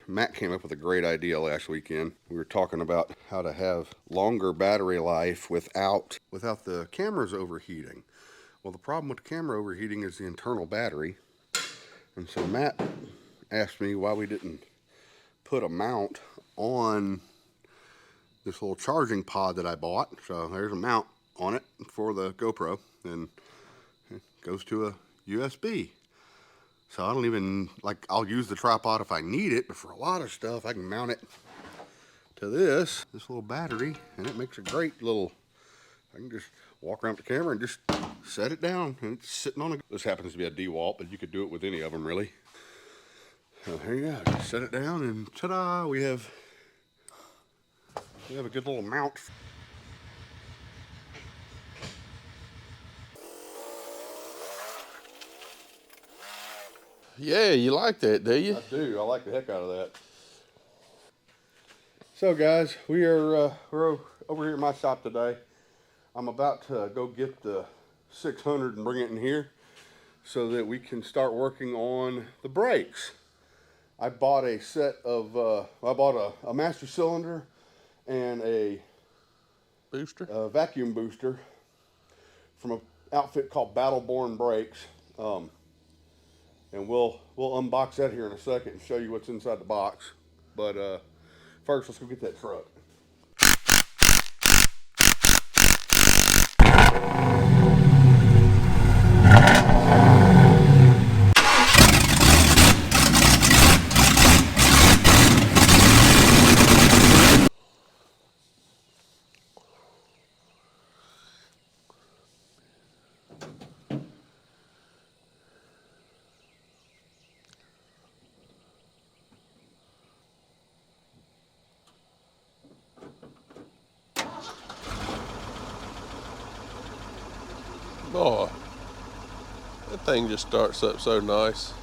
Matt came up with a great idea last weekend. We were talking about how to have longer battery life without the cameras overheating. Well, the problem with the camera overheating is the internal battery. And so Matt asked me why we didn't put a mount on this little charging pod that I bought. So there's a mount on it for the GoPro, and it goes to a USB. So I don't even, like, I'll use the tripod if I need it, but for a lot of stuff, I can mount it to this little battery, and it makes a great little, I can just walk around with the camera and just set it down, and it's sitting on a, this happens to be a DeWalt, but you could do it with any of them, really. So here you go, just set it down, and ta-da, we have a good little mount. Yeah, you like that, do you? I do. I like the heck out of that. So guys, we're over here at my shop today. I'm about to go get the 600 and bring it in here so that we can start working on the brakes. I bought a set of, I bought a master cylinder and a vacuum booster from an outfit called Battleborn Brakes. And we'll unbox that here in a second and show you what's inside the box. But first, let's go get that truck. Boy, that thing just starts up so nice.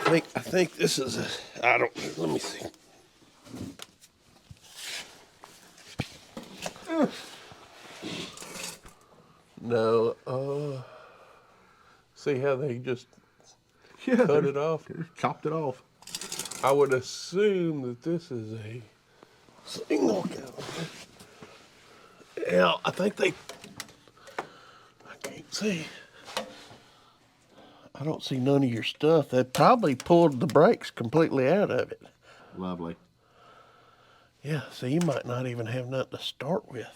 I think this is let me see. No, see how they just cut it off? Chopped it off. I would assume that this is a single caliber. Yeah, I can't see. I don't see none of your stuff. They probably pulled the brakes completely out of it. Lovely. Yeah, so you might not even have nothing to start with.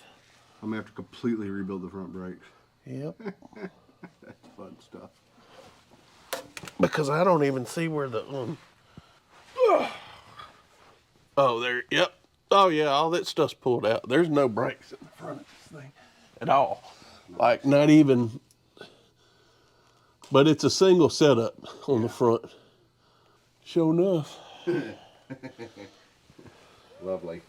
I'm gonna have to completely rebuild the front brakes. Yep. That's fun stuff. Because I don't even see where the oh, there. Yep. Oh yeah, all that stuff's pulled out. There's no brakes in the front of this thing at all. Like not even. But it's a single setup on the front. Sure enough. Lovely.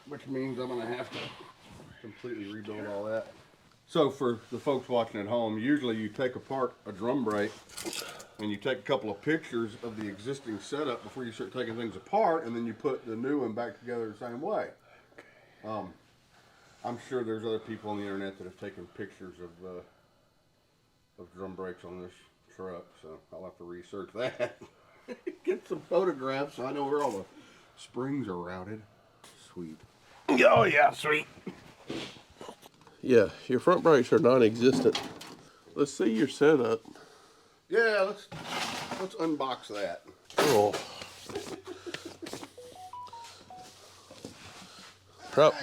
Which means I'm gonna have to completely rebuild all that. So for the folks watching at home, usually you take apart a drum brake and you take a couple of pictures of the existing setup before you start taking things apart, and then you put the new one back together the same way. I'm sure there's other people on the internet that have taken pictures of drum brakes on this truck, so I'll have to research that. Get some photographs so I know where all the springs are routed. Sweet. Oh yeah, sweet. Yeah, your front brakes are non-existent. Let's see your setup. Yeah, let's unbox that. Cool.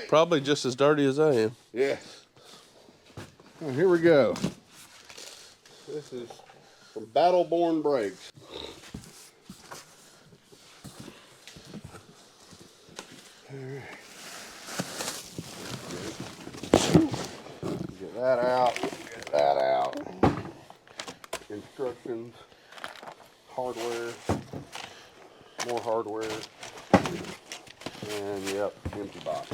Probably just as dirty as I am. Yeah. Oh, here we go. This is from Battleborn Brakes. Get that out. Get that out. Instructions. Hardware. More hardware. And yep, empty box.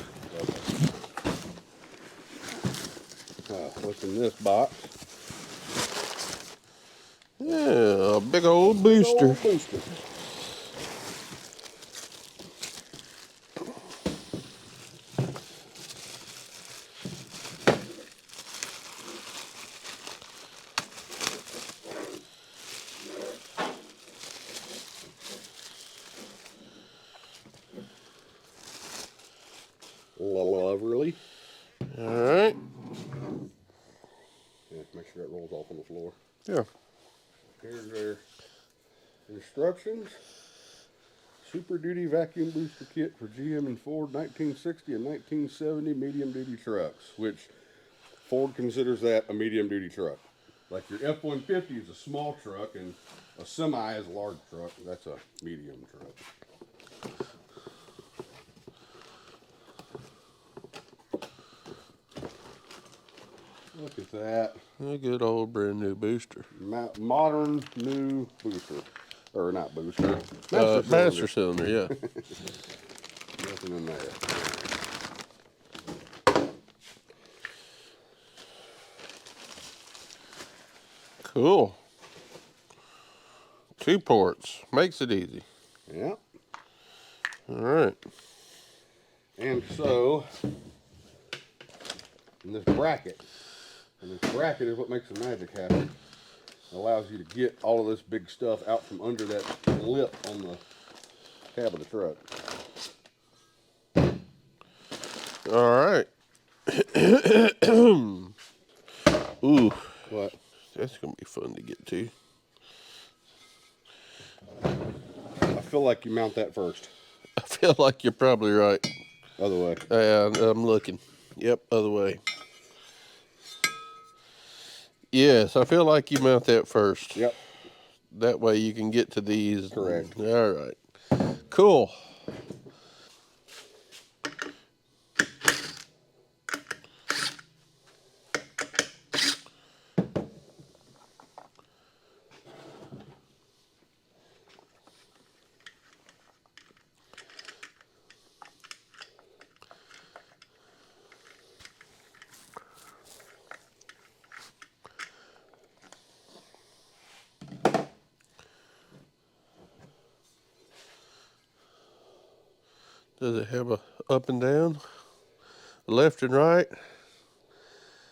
Okay. What's in this box? Yeah, a big old booster. Big old booster. Lovely. All right. Yeah, make sure that rolls off on the floor. Yeah. Here's their instructions. Super Duty Vacuum Booster Kit for GM and Ford 1960 and 1970 medium duty trucks, which Ford considers that a medium duty truck. Like your F-150 is a small truck and a semi is a large truck. That's a medium truck. Look at that. A good old brand new booster. Modern new booster. Or not booster. Master cylinder, yeah. Nothing in there. Cool. 2 ports. Makes it easy. Yeah. All right. And so, in this bracket is what makes the magic happen. It allows you to get all of this big stuff out from under that lip on the cab of the truck. All right. Ooh. What? That's going to be fun to get to. I feel like you mount that first. I feel like you're probably right. Other way. Yeah, I'm looking. Yep, other way. Yes, I feel like you mount that first. Yep. That way you can get to these. Correct. All right. Cool. Does it have a up and down, left and right?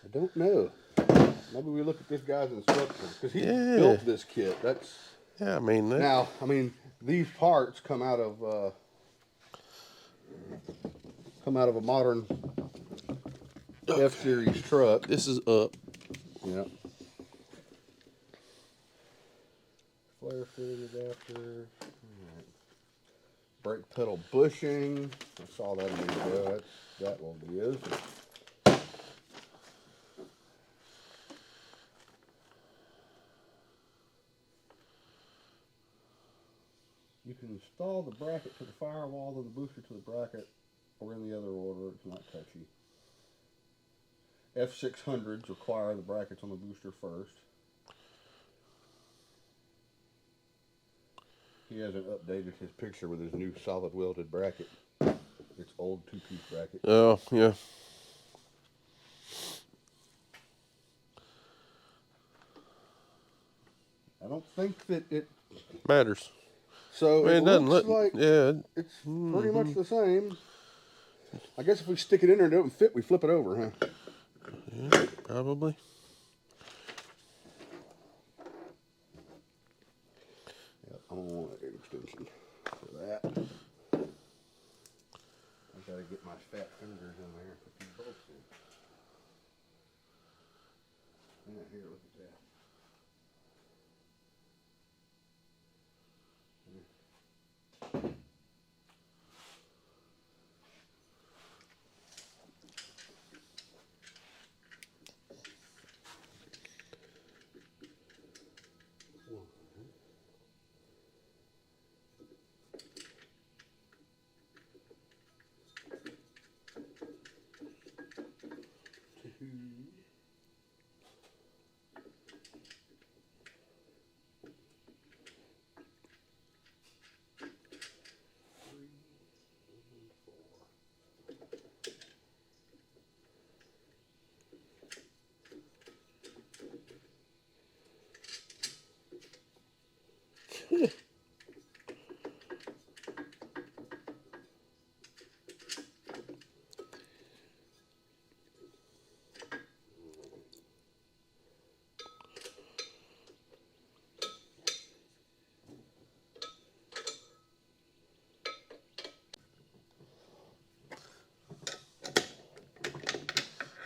I don't know. Maybe we look at this guy's instructions because he Yeah. built this kit. That's Yeah, I mean that. now. I mean, these parts come out of a modern F-Series truck. This is up. Yep. Flare fitted adapter. Right. Brake pedal bushing. I saw that a minute ago. That will be it. You can install the bracket to the firewall and the booster to the bracket, or in the other order. It's not touchy. F600s require the brackets on the booster first. He hasn't updated his picture with his new solid welded bracket. It's old 2-piece bracket. Oh, yeah. I don't think that it Matters. So I mean, it it doesn't looks look like yeah. it's pretty much the same. I guess if we stick it in there and it don't fit, we flip it over, huh? Yeah, probably. Yep, I don't want an extension for that. I gotta get my fat fingers in there and put these bolts in. Yeah, here, look at that.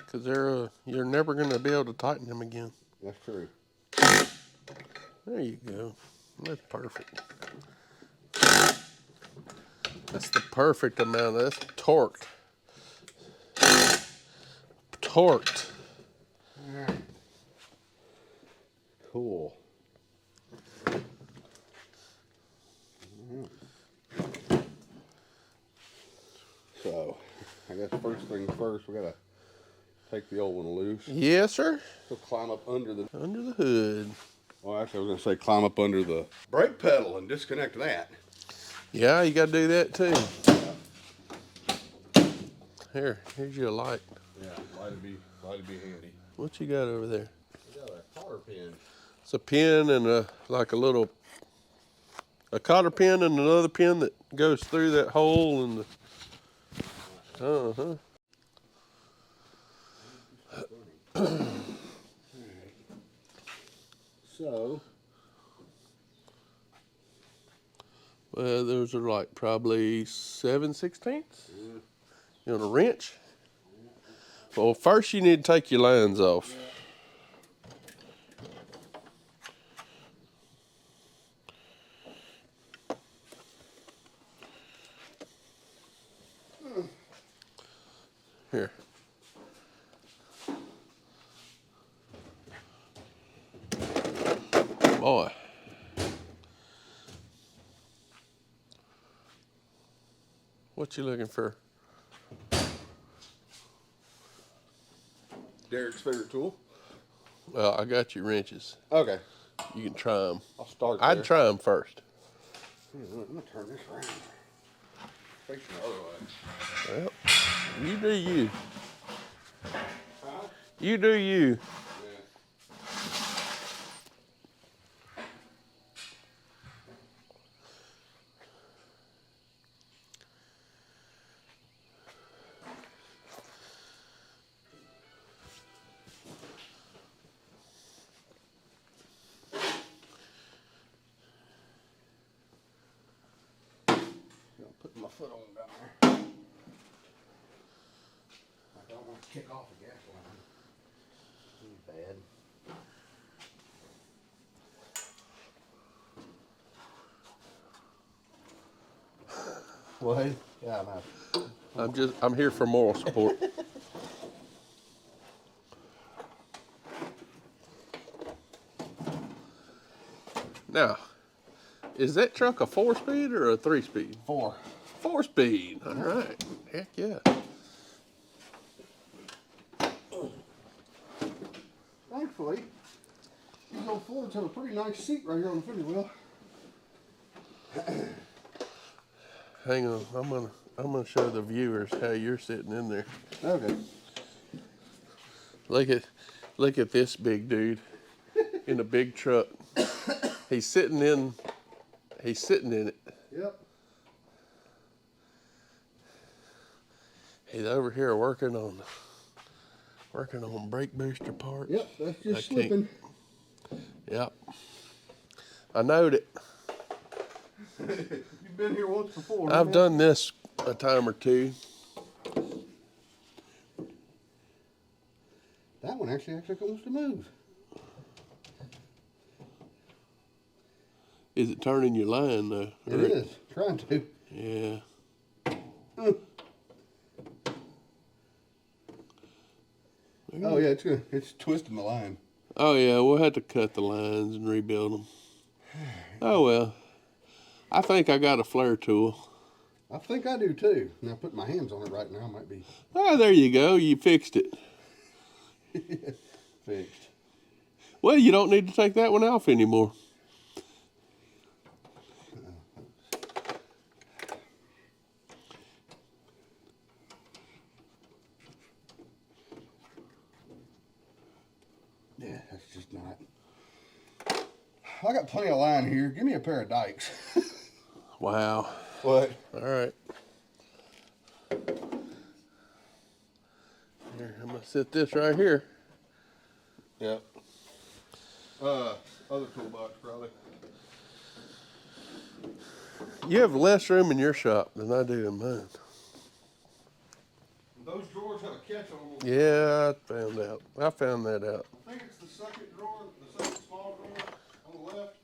Because you're never going to be able to tighten them again. That's true. There you go. That's perfect. That's the perfect amount. That's torqued. Torqued. Alright. Cool. So, I guess first things first, we gotta take the old one loose. Yes, sir. So climb up under the hood. Well, actually, I was gonna say climb up under the brake pedal and disconnect that. Yeah, you got to do that too. Here's your light. Yeah, light'd be handy. What you got over there? We got a cotter pin. It's a pin and a cotter pin and another pin that goes through that hole in the. So, Well, those are like probably 7/16. You want a wrench? Well, first you need to take your lines off. Here. Boy. What you looking for? Derek's favorite tool. Well, I got your wrenches. Okay. You can try them. I'll start there. I'd try them first. I'm gonna turn this around. Facing the other way. Well, you do you. Huh? You do you. Putting my foot on down there. I don't want to kick off the gas line. Too bad. What? Yeah, I'm out. I'm here for moral support. Now, is that truck a 4-speed or a 3-speed? 4. 4-speed. All right. Heck yeah. Thankfully, these old Fords have a pretty nice seat right here on the fender wheel. Hang on. I'm gonna show the viewers how you're sitting in there. Okay. Look at this big dude in a big truck. He's sitting in it. Yep. He's over here working on brake booster parts. Yep, that's just I slipping. Yep. I knowed it. You've been here once before. I've done this a time or two. That one actually wants to move. Is it turning your line though? It is. Trying to. Yeah. Oh yeah, it's twisting the line. Oh yeah, we'll have to cut the lines and rebuild them. Oh well. I think I got a flare tool. I think I do too. Now putting my hands on it right now might be Oh, there you go. You fixed it. fixed. Well, you don't need to take that one off anymore. Yeah, that's just not. I got plenty of line here. Give me a pair of dikes. Wow. What? All right. Here, I'm gonna set this right here. Yep. Other toolbox probably. You have less room in your shop than I do in mine. Those drawers have a catch on them. Yeah, I found that out. I think it's the second drawer, the second small drawer on the left.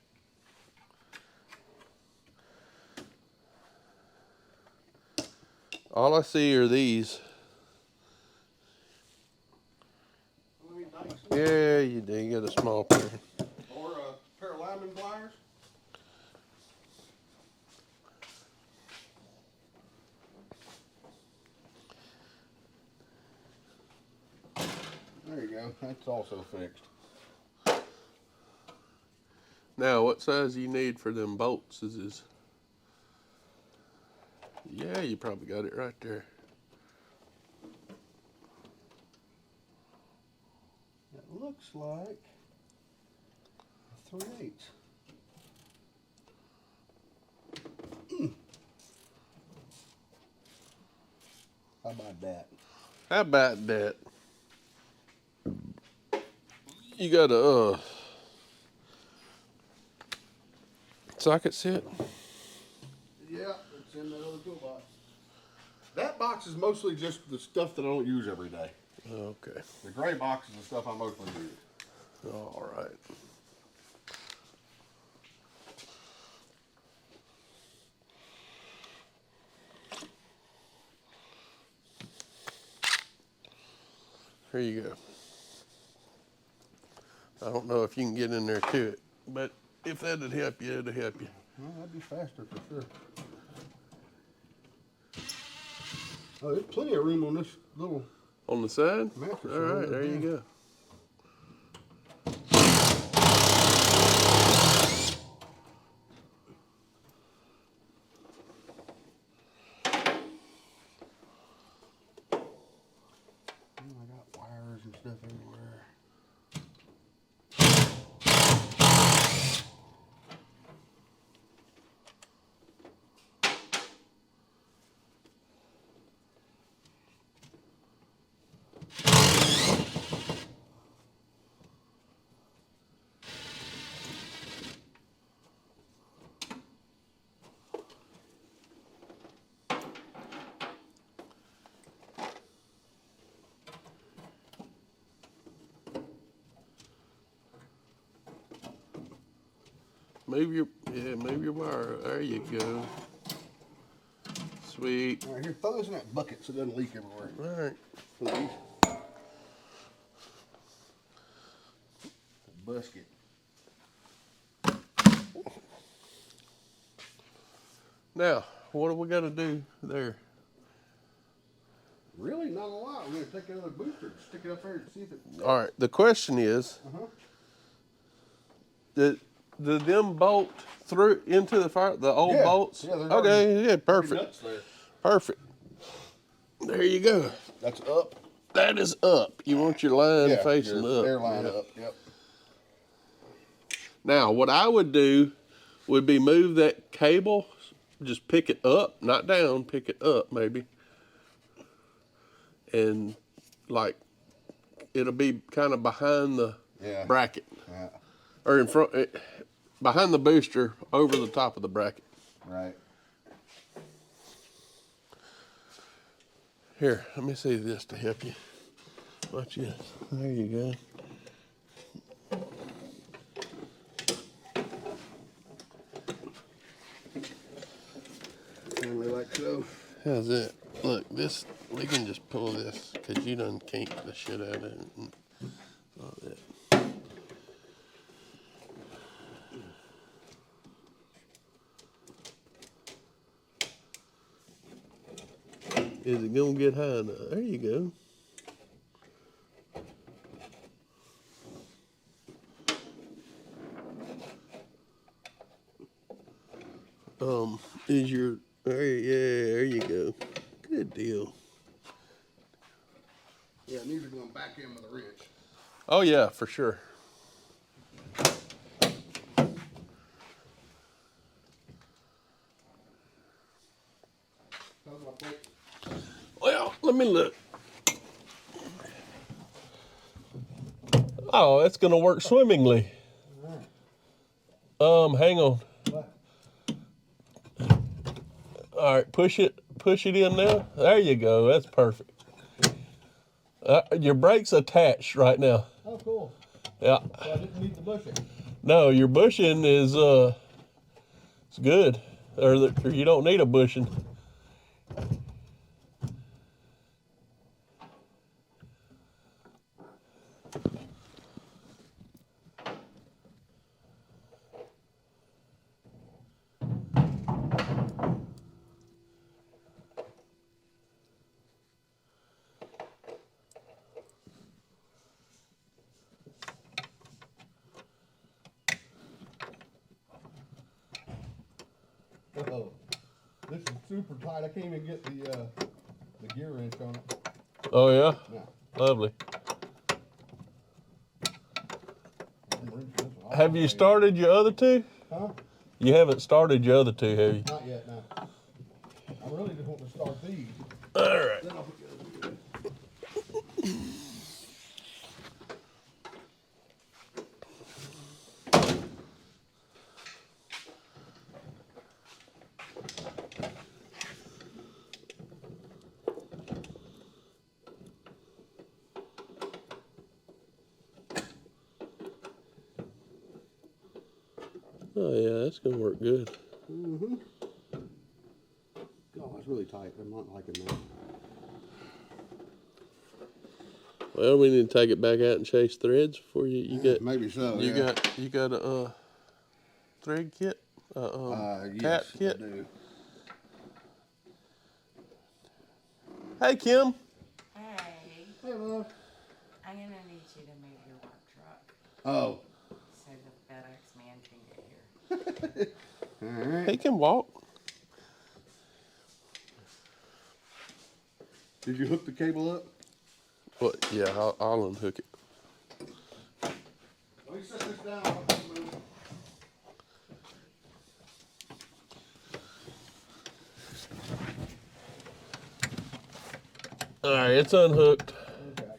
All I see are these. Yeah, you do. You got a small pair. Or a pair of lineman pliers. There you go. That's also fixed. Now, what size do you need for them bolts? Yeah, you probably got it right there. It looks like 3/8. How about that? How about that? You got a socket set? Yeah, it's in that other toolbox. That box is mostly just the stuff that I don't use every day. Okay. The gray box is the stuff I mostly use. All right. Here you go. I don't know if you can get in there to it, but if that'd help you, it'd help you. Well, that'd be faster for sure. Oh, there's plenty of room on this little. On the side? Mattress All right, there you go. I got wires and stuff everywhere. Move your wire. There you go. Sweet. All right, here, throw this in that bucket so it doesn't leak everywhere. All right. Please. Busket. Now, what do we got to do there? Really, not a lot. We're gonna take another booster, stick it up there, and see if it. All right. The question is, did them bolt through into the fire? The old Yeah. bolts? Yeah, they're Okay. already- Yeah. Perfect. Nuts there. Perfect. There you go. That's up. That is up. You want your line facing your up. Airline Yep. up. Yep. Now, what I would do would be move that cable, just pick it up, not down, pick it up maybe. and like it'll be kind of behind the Yeah. bracket, Yeah. or in front, behind the booster, over the top of the bracket. Right. Here, let me see this to help you. Watch this. There you go. Finally, like so. How's that? Look, this, we can just pull this because you done kinked the shit out of it. And all that. Is it gonna get high enough? There you go. Is your, there you go. Good deal. Yeah, these are going back in with a wrench. Oh yeah, for sure. How's my plate? Well, let me look. Oh, it's gonna work swimmingly. Hang on. What? All right, push it in now. There you go. That's perfect. Your brake's attached right now. Oh, cool. Yeah. So I didn't need the bushing. No, your bushing is it's good, or you don't need a bushing. Oh, this is super tight. I can't even get the gear wrench on it. Oh yeah, No. lovely. I'm wrenching this one all Have the you way. started your other two? Huh? You haven't started your other two, have you? Not yet, no. I really just want to start these. All right. Then I'll put the other two. Oh yeah, that's gonna work good. Mm-hmm. Oh, it's really tight. I'm not liking that. Well, we need to take it back out and chase threads before you get. Maybe so. You yeah. got a thread kit, Yes, cat kit. I do. Hey Kim. Hey, Hey, love. I'm gonna need you to move your work truck Oh. so the FedEx man can get here. All right. He can walk. Did you hook the cable up? What? Yeah, I'll unhook it. Let me set this down. I'll come move. All right, it's unhooked. Okay.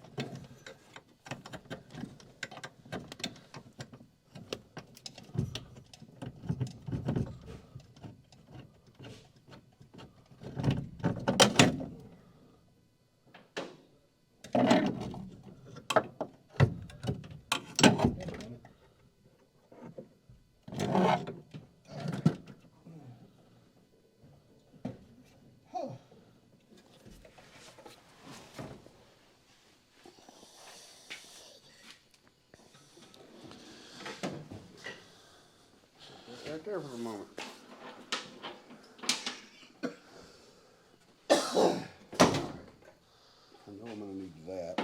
Right there for a moment. I know I'm gonna need that.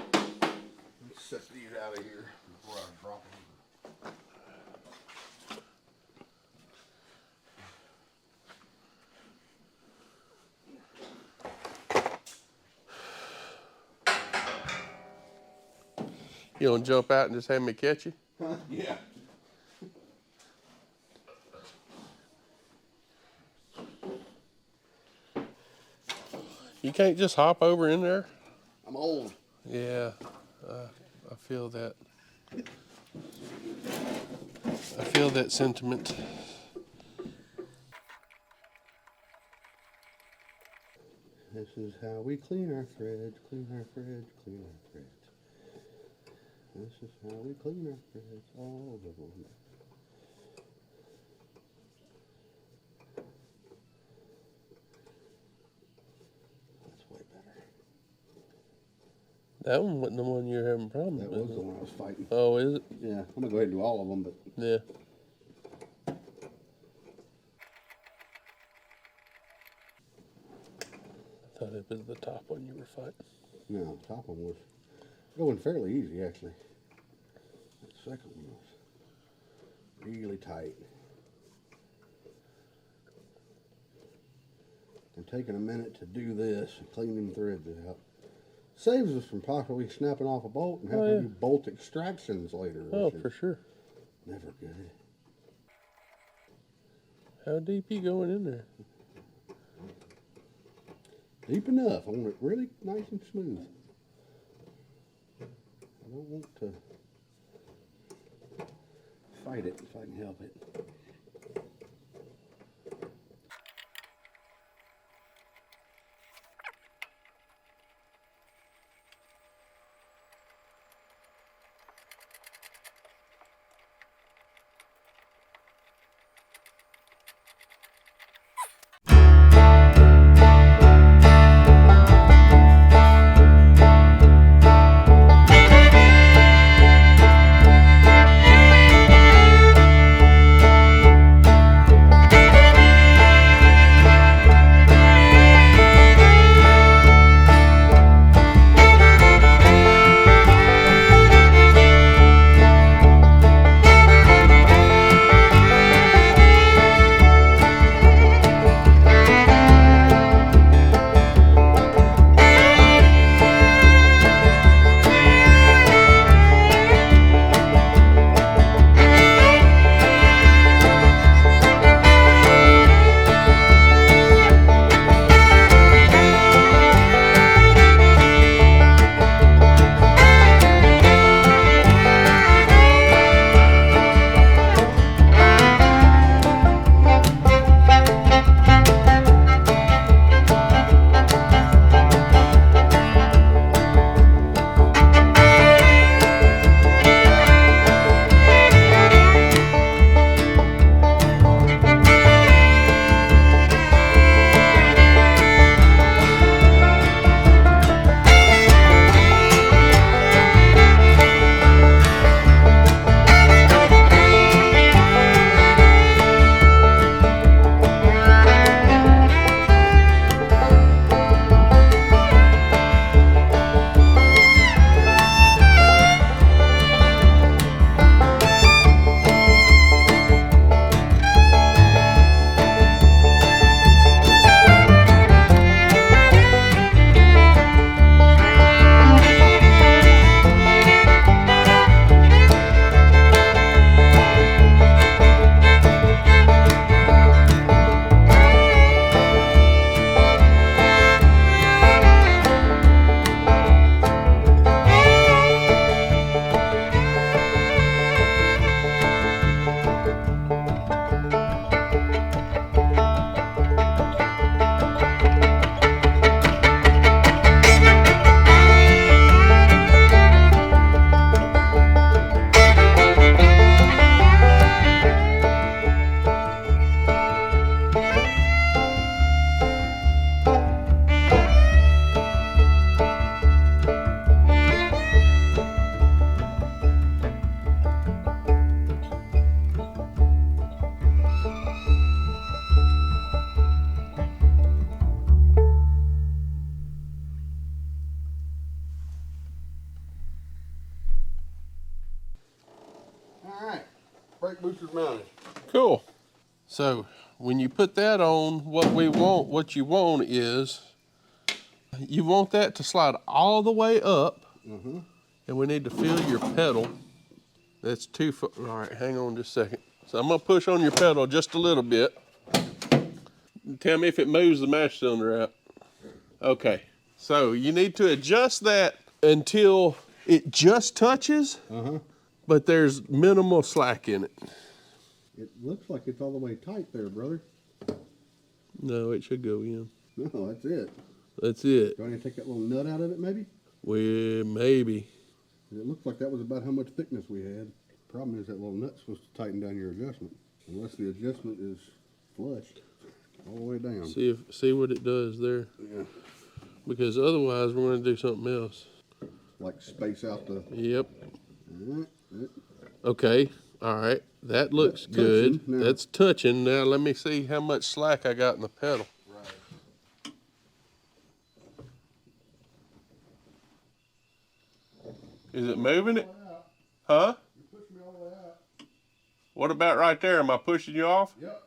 Let's set these out of here before I drop them. You want to jump out and just have me catch you? Yeah. You can't just hop over in there. I'm old. Yeah, I feel that. I feel that sentiment. This is how we clean our fridge, clean our fridge, clean our fridge. This is how we clean our fridge, all of them. That's way better. That one wasn't the one you were having problems That with. was the one I was fighting. Oh, is it? Yeah, I'm gonna go ahead and do all of them, but Yeah. I thought it was the top one you were fighting. no, the top one was going fairly easy actually. That second one was really tight. And taking a minute to do this and clean them threads out. Saves us from possibly snapping off a bolt and having to do bolt extractions later. Oh, for sure. Never good. How deep you going in there? Deep enough. I want it really nice and smooth. I don't want to fight it if I can help it. Brake boosters mounted. Cool. So when you put that on, what you want is, you want that to slide all the way up, and we need to feel your pedal. That's 2 foot. All right, hang on just a second. So I'm gonna push on your pedal just a little bit. Tell me if it moves the master cylinder out. Okay. So you need to adjust that until it just touches, but there's minimal slack in it. It looks like it's all the way tight there, brother. No, it should go in. No, that's it. That's it. Do I need to take that little nut out of it, maybe? Well, maybe. It looks like that was about how much thickness we had. Problem is that little nut's supposed to tighten down your adjustment. Unless the adjustment is flush all the way down. See what it does there. Yeah. Because otherwise we're going to do something else. Like space out the... Yep. Okay. All right. That looks That's good. touching now. That's touching. Now let me see how much slack I got in the pedal. Right. Is it moving it? Huh? You pushed me all the way out. What about right there? Am I pushing you off? Yep.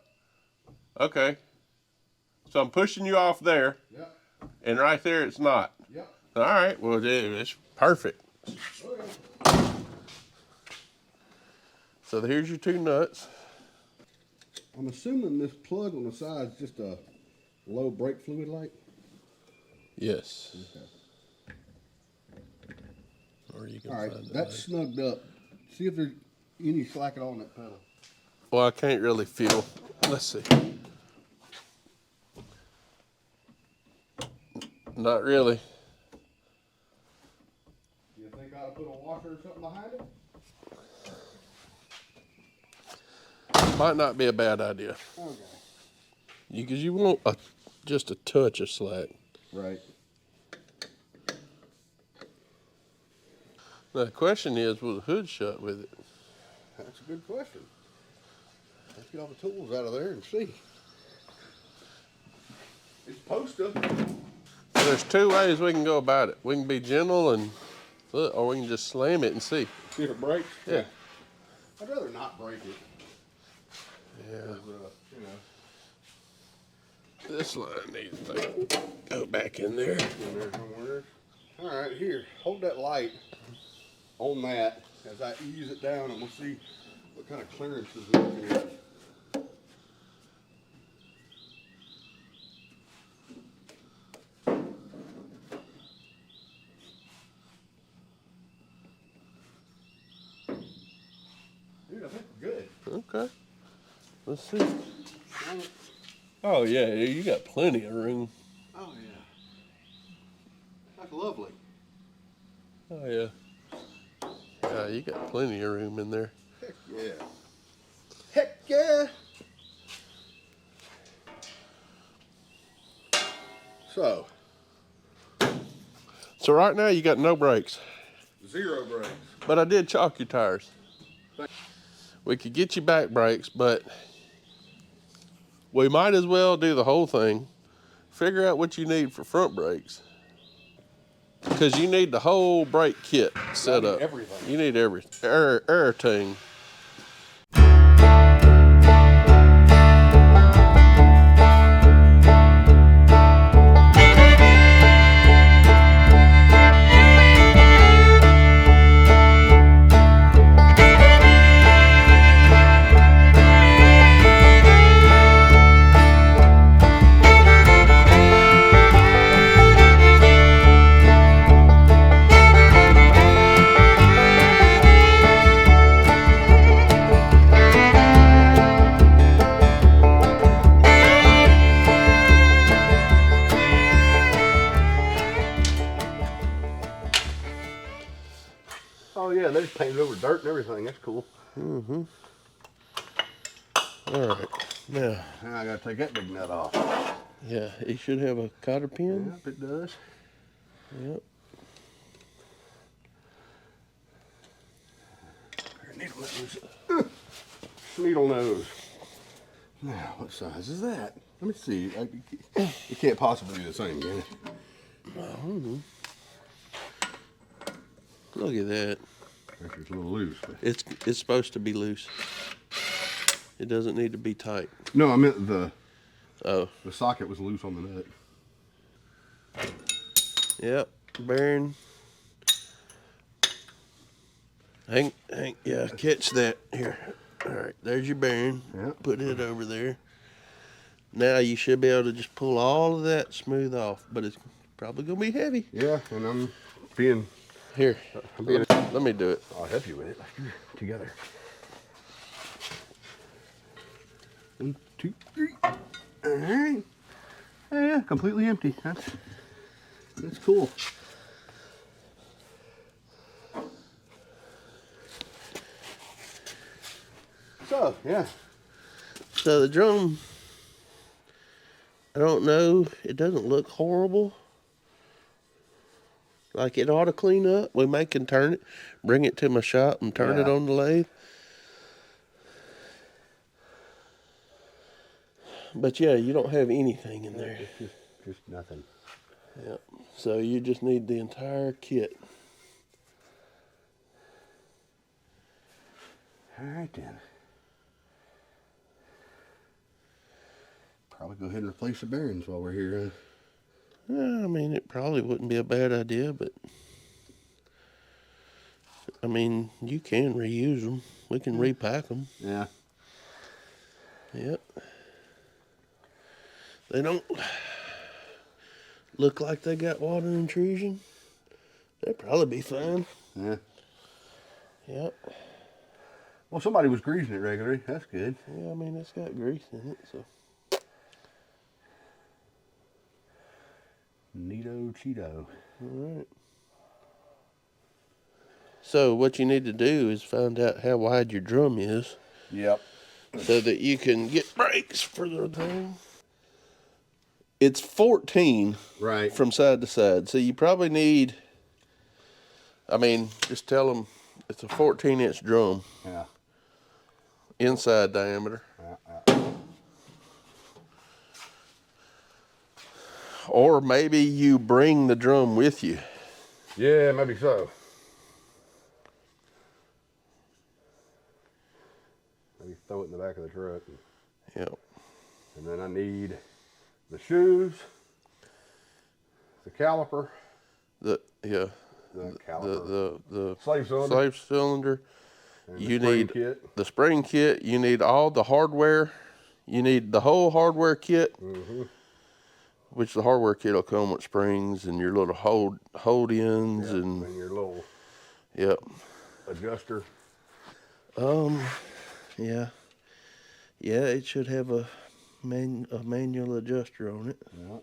Okay. So I'm pushing you off there, Yep. and right there it's not. Yep. All right. Well, it's perfect. Okay. So here's your two nuts. I'm assuming this plug on the side is just a low brake fluid light. Yes. Okay. Or you can All right, find it that's later. snugged up. See if there's any slack at all in that pedal. Well, I can't really feel. Let's see. Not really. Do you think I ought to put a washer or something behind it? Might not be a bad idea. Okay. Because you want just a touch of slack. Right. Now, the question is, will the hood shut with it? That's a good question. Let's get all the tools out of there and see. It's supposed to. Well, there's two ways we can go about it. We can be gentle and, or we can just slam it and see. See if it breaks? Yeah. I'd rather not break it. Yeah. 'Cause, you know. This line needs to go back in there. And there's nowhere. All right, here, hold that light on that as I ease it down, and we'll see what kind of clearances we're looking at. Dude, I think we're good. Okay. Let's see. Oh, yeah, you got plenty of room. Oh, yeah. That's lovely. Oh, yeah. Yeah, you got plenty of room in there. Heck yeah. Heck yeah. So, So right now you got no brakes, 0 brakes. but I did chalk your tires. We could get you back brakes, but we might as well do the whole thing. Figure out what you need for front brakes. Because you need the whole brake kit set up. Everything. You need everything. Oh yeah, they just painted over dirt and everything. That's cool. Mm-hmm. All right. Now, Now I gotta take that big nut off. yeah, it should have a cotter pin. Yep, it does. Yep. Needle nose. Needle nose. Now, what size is that? Let me see. It can't possibly be the same, can it? Look at that. Actually, it's a little loose. But... It's supposed to be loose. It doesn't need to be tight. No, I meant the socket was loose on the nut. Yep, bearing. Hang, yeah, catch that. Here. All right, there's your bearing. Yep. Put it over there. Now you should be able to just pull all of that smooth off, but it's probably gonna be heavy. Yeah, and I'm being. Here, let me do it. I'll help you with it. Let's do it together. 1, 2, 3. All right. Yeah, completely empty. That's cool. So, yeah. So the drum, I don't know, it doesn't look horrible. Like it ought to clean up. We may can turn it, bring it to my shop and turn it Yeah. on the lathe. But yeah, you don't have anything in there. It's just nothing. Yep. So you just need the entire kit. All right then. Probably go ahead and replace the bearings while we're here. Yeah, I mean, it probably wouldn't be a bad idea, but I mean, you can reuse them. We can repack them. Yeah. Yep. They don't look like they got water intrusion. They'd probably be fine. Yeah. Yep. Well, somebody was greasing it regularly. That's good. Yeah, I mean, it's got grease in it, so. Neato Cheeto. All right. So what you need to do is find out how wide your drum is. Yep. So that you can get brakes for the thing. It's 14 Right. from side to side. So you probably need, I mean, just tell them it's a 14-inch drum. Yeah. Inside diameter. Or maybe you bring the drum with you. Yeah, maybe so. Maybe throw it in the back of the truck. Yep. And then I need the shoes, the caliper, The caliper, the slave cylinder, slave cylinder. and You the spring need kit. the spring kit. You need all the hardware. You need the whole hardware kit. Mm-hmm. Which the hardware kit will come with springs and your little hold ins and your little yep. adjuster. Yeah. Yeah, it should have a manual adjuster on it. Yeah.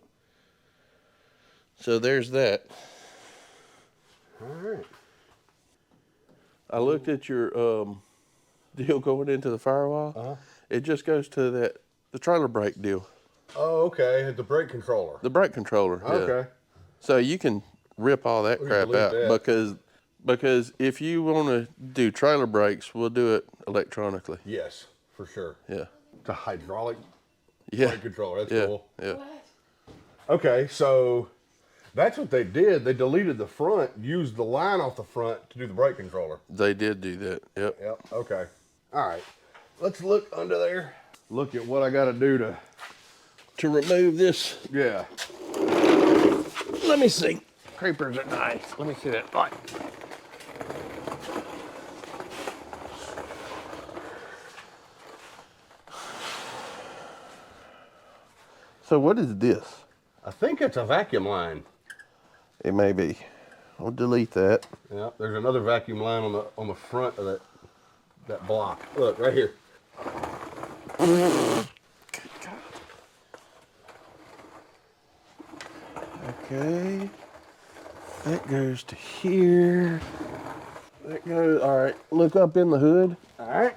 So there's that. All right. I looked at your deal going into the firewall. Uh-huh. It just goes to the trailer brake deal. Oh, okay. The brake controller. The brake controller. Yeah. Okay. So you can rip all that We can crap delete out that. because if you want to do trailer brakes, we'll do it electronically. Yes, for sure. Yeah. It's a hydraulic Yeah. brake controller. That's Yeah. cool. Yeah. Okay, so that's what they did. They deleted the front, used the line off the front to do the brake controller. They did do that. Yep. Yep. Okay. All right. Let's look under there. Look at what I got to do To remove this, yeah. let me see. Creepers are nice. Let me see that light. So what is this? I think it's a vacuum line. It may be. I'll delete that. Yeah. There's another vacuum line on the front of that block. Look right here. Okay. That goes to here. That goes, all right, look up in the hood. All right.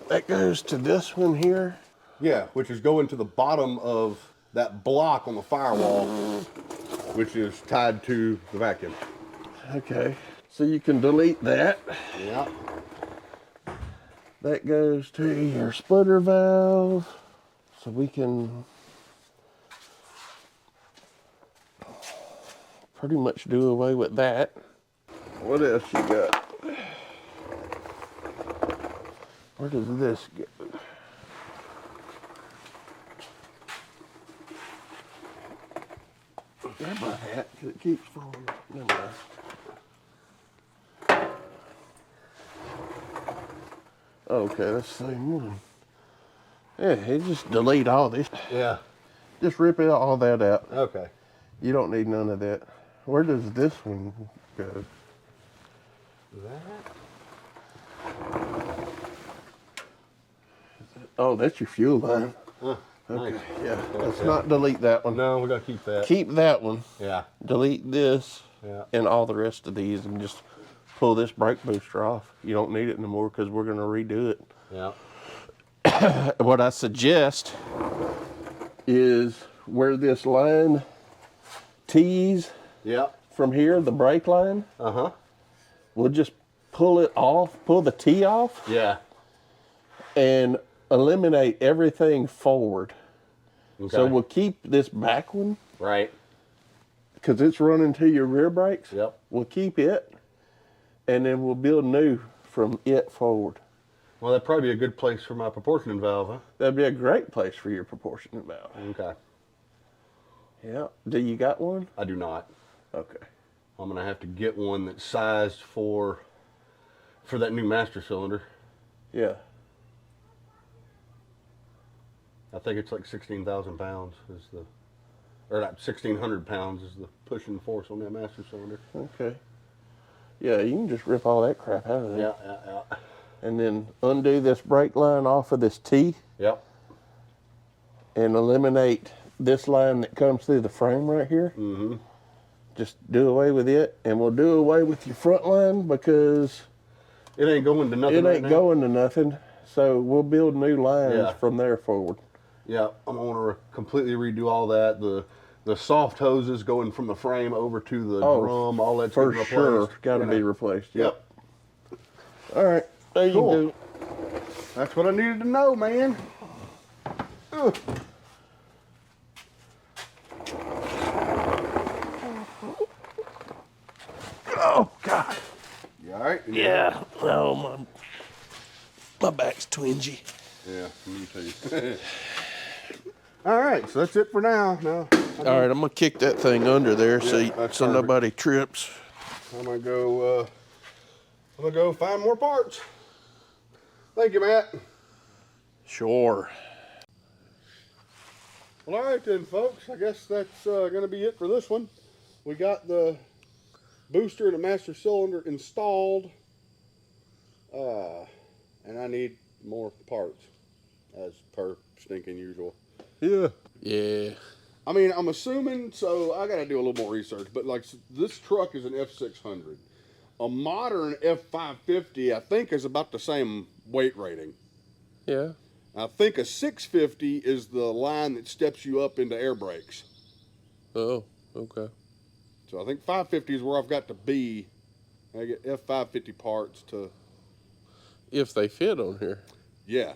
That goes to this one here. Yeah, which is going to the bottom of that block on the firewall, which is tied to the vacuum. Okay. So you can delete that. Yeah. That goes to your splitter valve. So we can pretty much do away with that. What else you got? Where does this go? Grab my hat because it keeps falling. Never mind. Okay, that's the same one. Yeah, he just delete all this. Yeah. Just rip it all that out. Okay. You don't need none of that. Where does this one go? That? Oh, that's your fuel line. Okay. Nice. Yeah. Let's not delete that one. No, we gotta keep that. Keep that one. Yeah. Delete this. Yeah. And all the rest of these, and just pull this brake booster off. You don't need it anymore because we're going to redo it. Yeah. What I suggest is where this line tees Yeah. from here, the brake line, Uh-huh. we'll just pull it off, pull the tee off, Yeah. and eliminate everything forward. Okay. So we'll keep this back one Right. because it's running to your rear brakes. Yep. We'll keep it, and then we'll build new from it forward. Well, that'd probably be a good place for my proportioning valve, huh? That'd be a great place for your proportionate valve. Okay. Yeah. Do you got one? I do not. Okay. I'm gonna have to get one that's sized for that new master cylinder. Yeah. I think it's like 16,000 pounds is the, or not 1,600 pounds is the pushing force on that master cylinder. Okay. Yeah, you can just rip all that crap out of there. Yeah. And then undo this brake line off of this T Yep. and eliminate this line that comes through the frame right here. Mm-hmm. Just do away with it, and we'll do away with your front line because It ain't going to nothing. it right ain't now. going to nothing. So we'll build new lines Yeah. from there forward. Yeah, I'm gonna want to completely redo all that. The soft hoses going from the frame over to the drum, all that's for getting sure replaced, got to you be know. replaced. Yep. All right. There Cool. you go. That's what I needed to know, man. Ugh. Oh God. You all right? Yeah. Oh my back's twingy. Yeah, me too. All right, so that's it for now. Now All right, I'm gonna kick that thing under there so that's so perfect. nobody trips. I'm gonna go. I'm gonna go find more parts. Thank you, Matt. Sure. Well, all right then, folks. I guess that's gonna be it for this one. We got the booster and the master cylinder installed, and I need more parts, as per stinking usual. Yeah. Yeah. I mean, I'm assuming, so I got to do a little more research, but like this truck is an F600. A modern F550, I think, is about the same weight rating. Yeah. I think a 650 is the line that steps you up into air brakes. Oh, okay. So I think 550 is where I've got to be. I get F550 parts to, If they fit on here. yeah.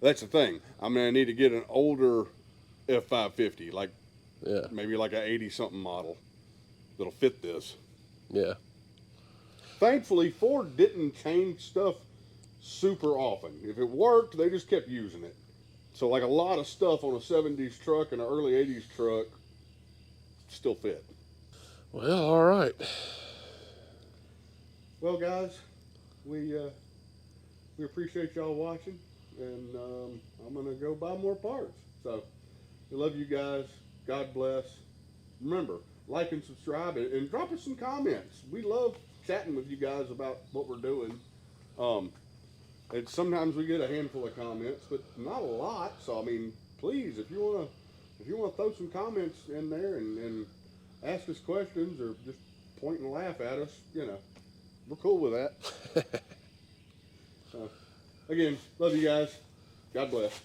That's the thing. I mean, I need to get an older F550, like Yeah. maybe like a 80-something model that'll fit this. Yeah. Thankfully, Ford didn't change stuff super often. If it worked, they just kept using it. So like a lot of stuff on a 70s truck and an early 80s truck still fit. Well, all right. Well, guys, we appreciate y'all watching, and I'm gonna go buy more parts. So we love you guys. God bless. Remember, like and subscribe, and drop us some comments. We love chatting with you guys about what we're doing. And sometimes we get a handful of comments, but not a lot. So I mean, please, if you wanna throw some comments in there and ask us questions or just point and laugh at us, you know, we're cool with that. So, again, love you guys. God bless.